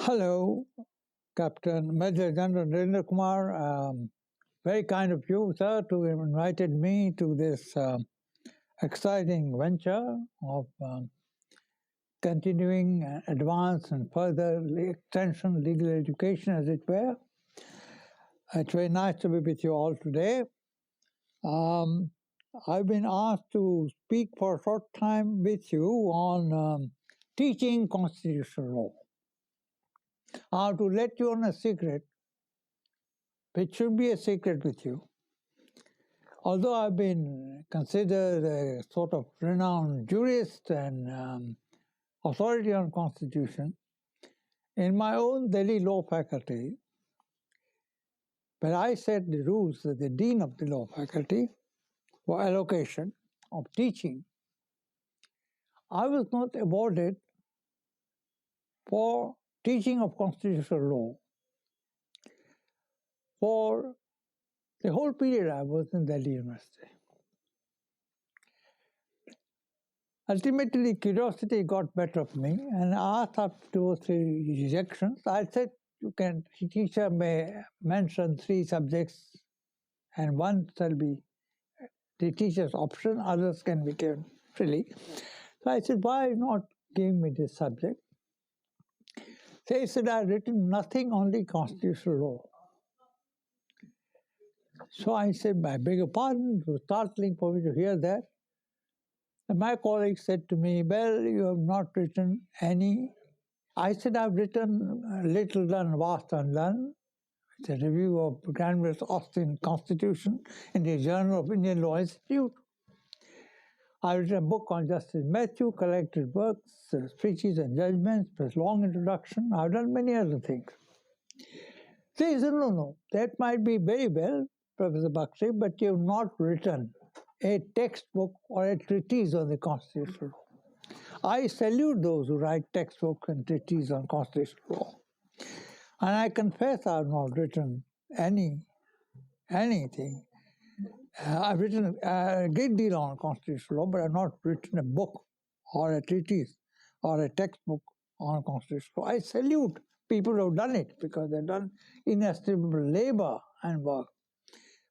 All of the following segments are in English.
Hello, Captain Major General Narendra Kumar. Very kind of you, sir, to have invited me to this exciting venture of continuing advance and further extension legal education, as it were. It's very nice to be with you all today. I've been asked to speak for a short time with you on teaching constitutional law. Now, to let you on a secret, which should be a secret with you, although I've been considered a sort of renowned jurist and authority on constitution, in my own Delhi law faculty, where I set the rules as the dean of the law faculty for allocation of teaching, I was not awarded for teaching of constitutional law for the whole period I was in Delhi University. Ultimately, curiosity got better of me, and after 2 or 3 rejections, I said, teacher may mention 3 subjects, and one shall be the teacher's option, others can be given freely. So I said, why not give me this subject? They said, I've written nothing, only constitutional law. So I said, I beg your pardon, it was startling for me to hear that. And my colleague said to me, well, you have not written any. I said, I've written Little Done, Vast Undone. It's a review of Granville's Austin Constitution in the Journal of Indian Law Institute. I've written a book on Justice Matthew, collected works, speeches and judgments, plus long introduction. I've done many other things. They said, no, that might be very well, Professor Baxi, but you've not written a textbook or a treatise on the constitutional law. I salute those who write textbooks and treatises on constitutional law. And I confess I have not written anything. I've written a great deal on constitutional law, but I've not written a book or a treatise or a textbook on constitutional law. I salute people who have done it because they've done inestimable labor and work.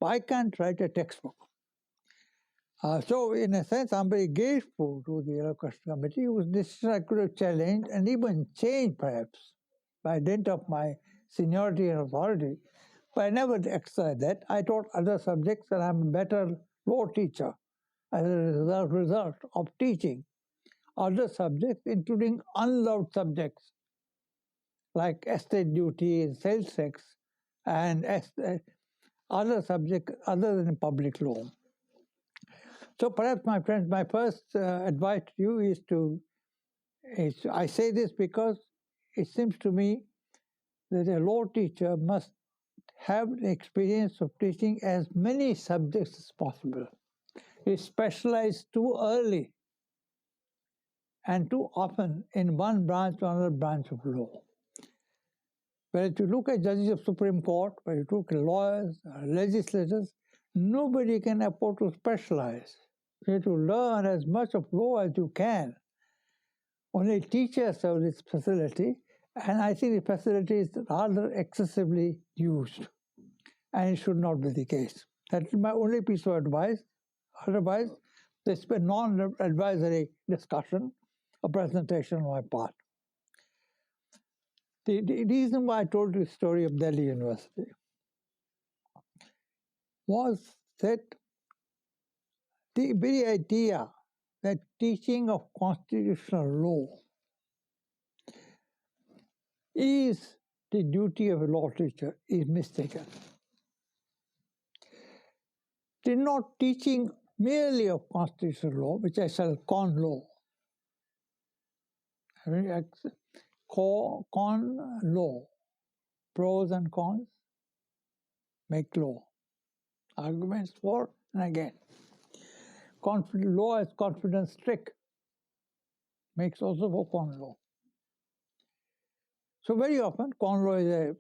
But I can't write a textbook. So, in a sense, I'm very grateful to the Allocation Committee, whose decision I could have challenged and even changed, perhaps, by dint of my seniority and authority. But I never exercised that. I taught other subjects, and I'm a better law teacher as a result of teaching other subjects, including unloved subjects like estate duty and sales tax and other subjects other than public law. So perhaps, my friends, my first advice to you is I say this because it seems to me that a law teacher must have the experience of teaching as many subjects as possible. He specialized too early and too often in one branch or another branch of law. But if you look at judges of Supreme Court, when you look at lawyers, legislators, nobody can afford to specialize. You have to learn as much of law as you can. Only teachers have this facility, and I think the facility is rather excessively used, and it should not be the case. That's my only piece of advice. Otherwise, this is a non-advisory discussion, a presentation on my part. The reason why I told you the story of Delhi University was that the very idea that teaching of constitutional law is the duty of a law teacher is mistaken. They're not teaching merely of constitutional law, which I shall con law. Con law, pros and cons, make law. Arguments for and against. Law as confidence trick makes also for con law. So very often, con law is a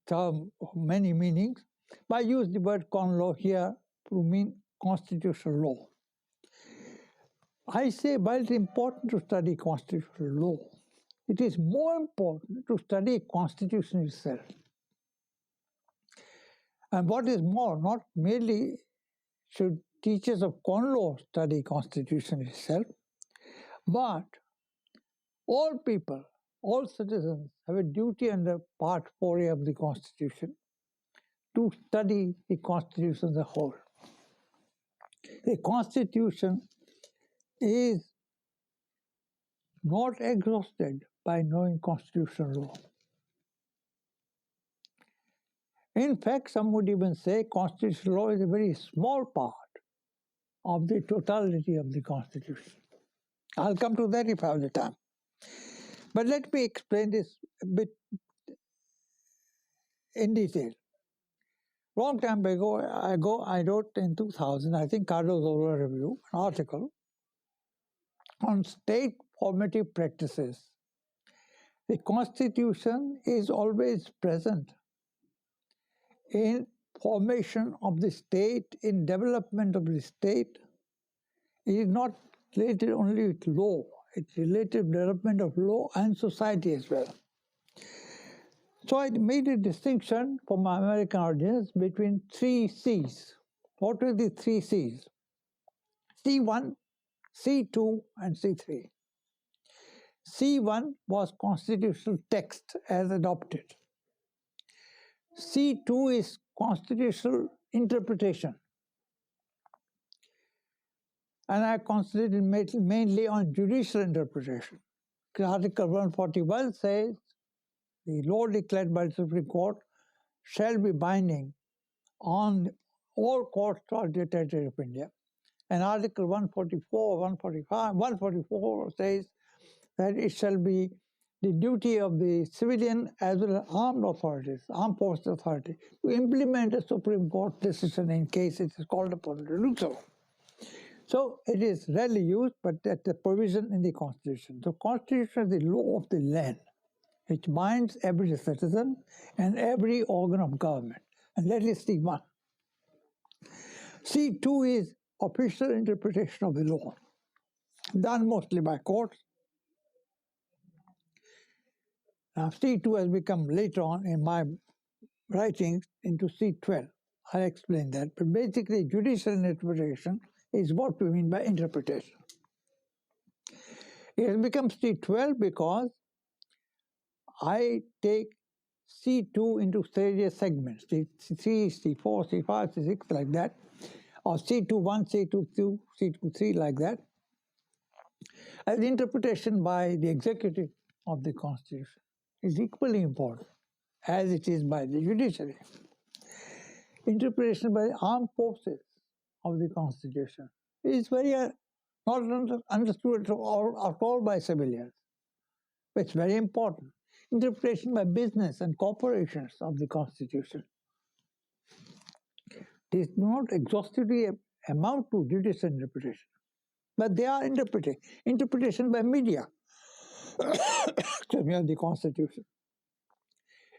term of many meanings, but I use the word con law here to mean constitutional law. I say, while it's important to study constitutional law, it is more important to study Constitution itself. And what is more, not merely should teachers of common law study Constitution itself, but all people, all citizens have a duty under Part 4A of the Constitution to study the Constitution as a whole. The Constitution is not exhausted by knowing constitutional law. In fact, some would even say constitutional law is a very small part of the totality of the Constitution. I'll come to that if I have the time. But let me explain this a bit in detail. Long time ago, I wrote in 2000, I think Cardo's Oral Review, an article on state formative practices. The Constitution is always present in formation of the state, in development of the state. It is not related only with law, it's related to development of law and society as well. So I made a distinction for my American audience between 3 C's. What were the 3 C's? C1, C2, and C3. C1 was constitutional text as adopted. C2 is constitutional interpretation. And I concentrated mainly on judicial interpretation. Article 141 says, the law declared by the Supreme Court shall be binding on all courts throughout the territory of India. And Article 144, 144 says that it shall be the duty of the civilian as well as armed authorities, armed forces authority, to implement a Supreme Court decision in case it is called upon to do so. So it is rarely used, but that's a provision in the Constitution. The Constitution is the law of the land, which binds every citizen and every organ of government. And that is C1. C2 is official interpretation of the law, done mostly by courts. Now, C2 has become later on in my writings into C12. I'll explain that. But basically, judicial interpretation is what we mean by interpretation. It has become C12 because I take C2 into various segments, C3, C4, C5, C6, like that, or C21, C22, C23, like that, as interpretation by the executive of the Constitution is equally important as it is by the judiciary. Interpretation by the armed forces of the Constitution is very not understood at all by civilians. But it's very important. Interpretation by business and corporations of the Constitution. These do not exhaustively amount to judicial interpretation, but they are interpretation by media of the Constitution.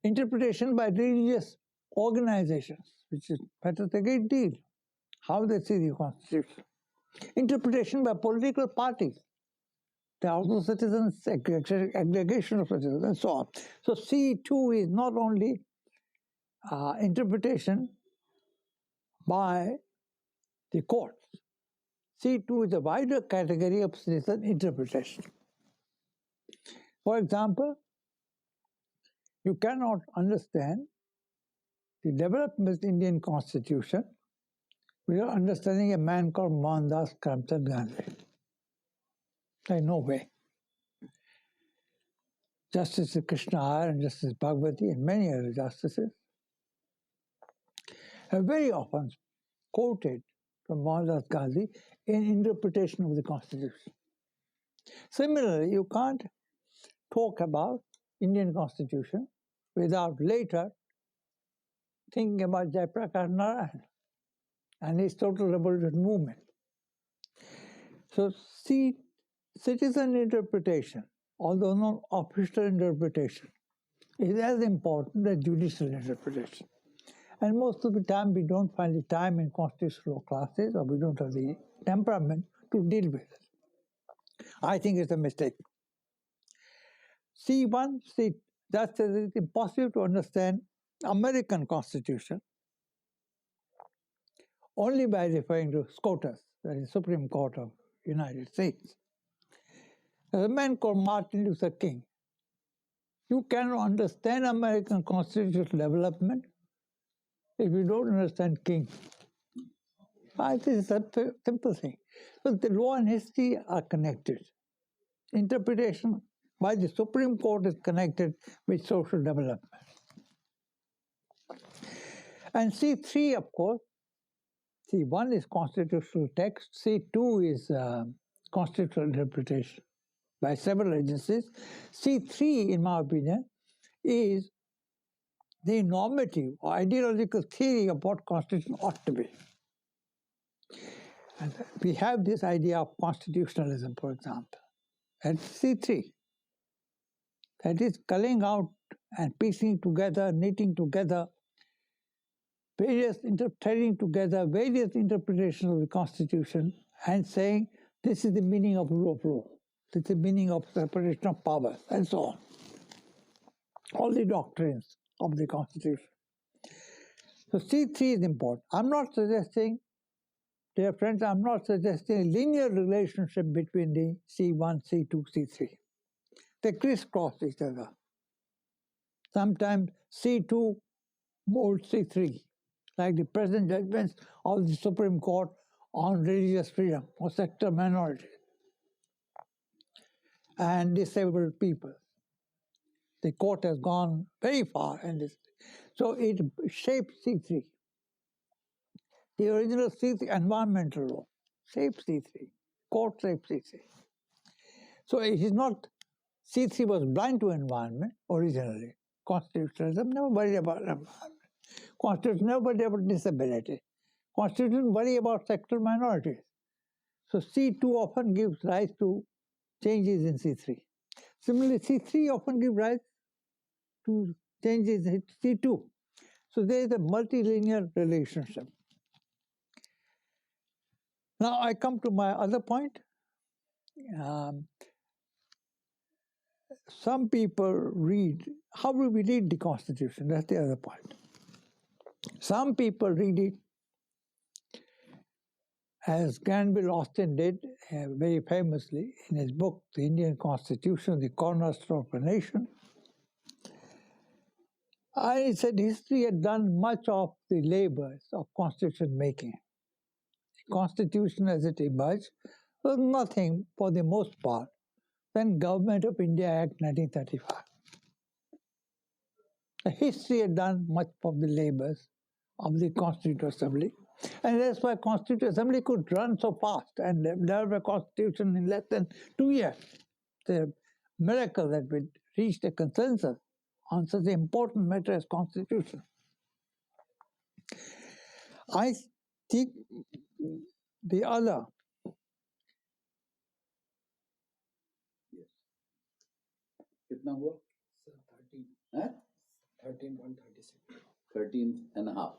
Interpretation by religious organizations, which matters a great deal, how they see the Constitution. Interpretation by political parties. There are also citizens, aggregation of citizens, and so on. So C2 is not only interpretation by the courts. C2 is a wider category of citizen interpretation. For example, you cannot understand the development of the Indian Constitution without understanding a man called Mohandas Karamchand Gandhi. There's no way. Justice Krishna Iyer and Justice Bhagwati and many other justices have very often quoted from Mohandas Gandhi in interpretation of the Constitution. Similarly, you can't talk about Indian Constitution without later thinking about Jayaprakash Narayan and his total revolution movement. So, citizen interpretation, although not official interpretation, is as important as judicial interpretation. And most of the time, we don't find the time in constitutional classes, or we don't have the temperament to deal with it. I think it's a mistake. C1, C, just as it's impossible to understand American Constitution only by referring to SCOTUS, that is Supreme Court of United States. There's a man called Martin Luther King. You cannot understand American constitutional development if you don't understand King. It is a simple thing. So the law and history are connected. Interpretation by the Supreme Court is connected with social development. And C3, of course, C1 is constitutional text, C2 is constitutional interpretation by several agencies. C3, in my opinion, is the normative or ideological theory of what constitution ought to be. And we have this idea of constitutionalism, for example. That's C3. That is culling out and piecing together, knitting together, threading together various interpretations of the Constitution and saying this is the meaning of rule of law, this is the meaning of separation of powers, and so on. All the doctrines of the Constitution. So C3 is important. I'm not suggesting, dear friends, I'm not suggesting a linear relationship between the C1, C2, C3. They crisscross each other. Sometimes C2 molds C3, like the present judgments of the Supreme Court on religious freedom or sector minorities and disabled people. The court has gone very far in this. So it shapes C3. The original C3, environmental law, shapes C3. Court shapes C3. So it is not, C3 was blind to environment originally. Constitutionalism never worried about environment. Constitution never worried about disability. Constitution worry about sector minorities. So C2 often gives rise to changes in C3. Similarly, C3 often gives rise to changes in C2. So there is a multilinear relationship. Now I come to my other point. Some people read, how will we read the Constitution? That's the other point. Some people read it as Granville Austin did very famously in his book, The Indian Constitution, the Cornerstone of a Nation. I said history had done much of the labors of constitution making. The Constitution as it emerged was nothing, for the most part, than Government of India Act 1935. The history had done much of the labors of the Constituent Assembly, and that's why Constituent Assembly could run so fast and develop a constitution in less than 2 years. The miracle that we reached a consensus on such an important matter as Constitution. I think the other. Yes. कितना हुआ? 13. 13.36. 13 and a half.